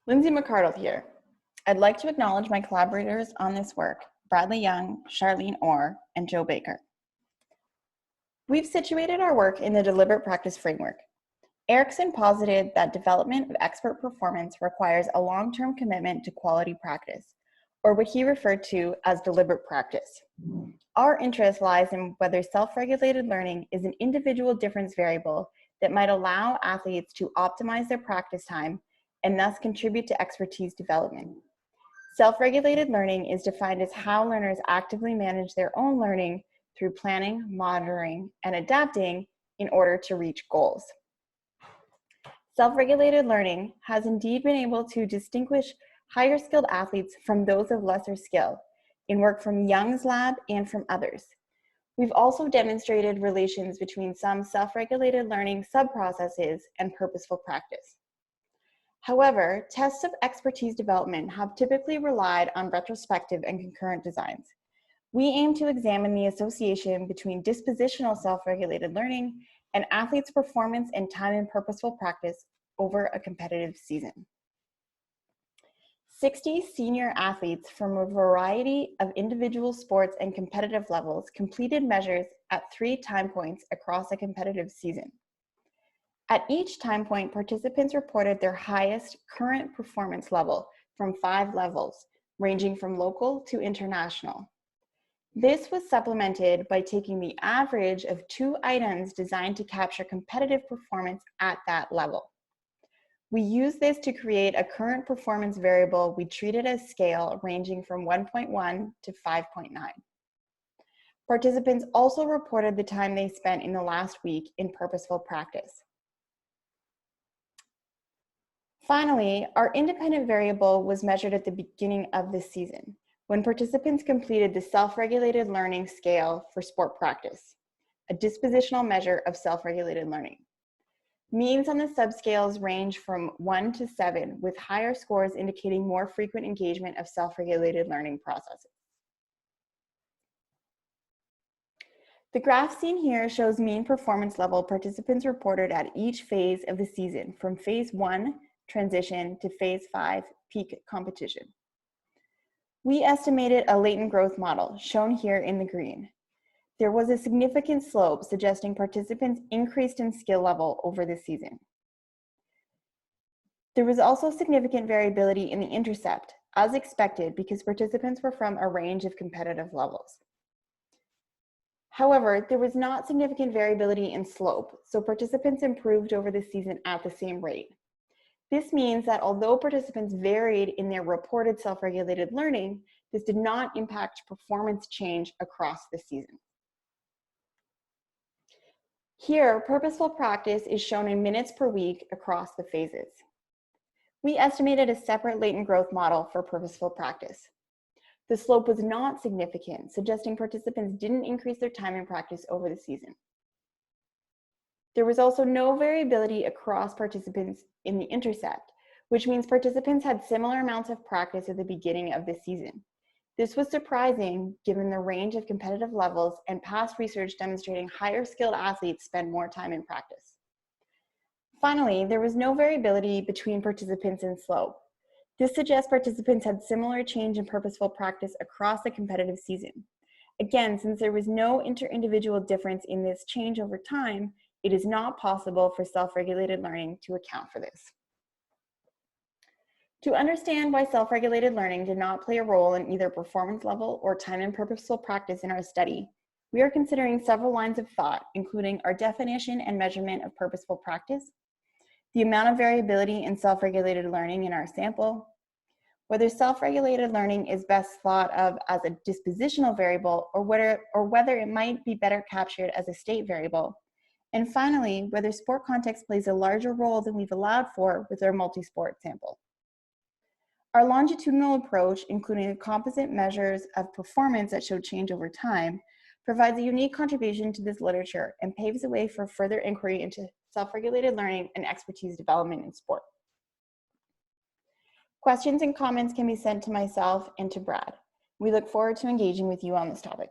Lindsay McCardle here. I'd like to acknowledge my collaborators on this work, Bradley Young, Charlene Hoar, and Joe Baker. We've situated our work in the deliberate practice framework. Erickson posited that development of expert performance requires a long-term commitment to quality practice, or what he referred to as deliberate practice. Our interest lies in whether self-regulated learning is an individual difference variable that might allow athletes to optimize their practice time and thus contribute to expertise development. Self-regulated learning is defined as how learners actively manage their own learning through planning, monitoring, and adapting in order to reach goals. Self-regulated learning has indeed been able to distinguish higher skilled athletes from those of lesser skill in work from Young's lab and from others. We've also demonstrated relations between some self-regulated learning sub-processes and purposeful practice. However, tests of expertise development have typically relied on retrospective and concurrent designs. We aim to examine the association between dispositional self-regulated learning and athletes' performance and time in purposeful practice over a competitive season. 60 senior athletes from a variety of individual sports and competitive levels completed measures at 3 time points across a competitive season. At each time point, participants reported their highest current performance level from 5 levels, ranging from local to international. This was supplemented by taking the average of 2 items designed to capture competitive performance at that level. We use this to create a current performance variable we treated as scale ranging from 1.1 to 5.9. Participants also reported the time they spent in the last week in purposeful practice. Finally, our independent variable was measured at the beginning of the season, when participants completed the self-regulated learning scale for sport practice, a dispositional measure of self-regulated learning. Means on the subscales range from 1 to 7, with higher scores indicating more frequent engagement of self-regulated learning processes. The graph seen here shows mean performance level participants reported at each phase of the season, from phase 1, transition, to phase 5, peak competition. We estimated a latent growth model, shown here in the green. There was a significant slope suggesting participants increased in skill level over the season. There was also significant variability in the intercept, as expected, because participants were from a range of competitive levels. However, there was not significant variability in slope, so participants improved over the season at the same rate. This means that although participants varied in their reported self-regulated learning, this did not impact performance change across the season. Here, purposeful practice is shown in minutes per week across the phases. We estimated a separate latent growth model for purposeful practice. The slope was not significant, suggesting participants didn't increase their time in practice over the season. There was also no variability across participants in the intercept, which means participants had similar amounts of practice at the beginning of the season. This was surprising given the range of competitive levels and past research demonstrating higher skilled athletes spend more time in practice. Finally, there was no variability between participants in slope. This suggests participants had similar change in purposeful practice across the competitive season. Again, since there was no inter-individual difference in this change over time, it is not possible for self-regulated learning to account for this. To understand why self-regulated learning did not play a role in either performance level or time in purposeful practice in our study, we are considering several lines of thought, including our definition and measurement of purposeful practice, the amount of variability in self-regulated learning in our sample, whether self-regulated learning is best thought of as a dispositional variable or whether it might be better captured as a state variable, and finally, whether sport context plays a larger role than we've allowed for with our multi-sport sample. Our longitudinal approach, including the composite measures of performance that show change over time, provides a unique contribution to this literature and paves the way for further inquiry into self-regulated learning and expertise development in sport. Questions and comments can be sent to myself and to Brad. We look forward to engaging with you on this topic.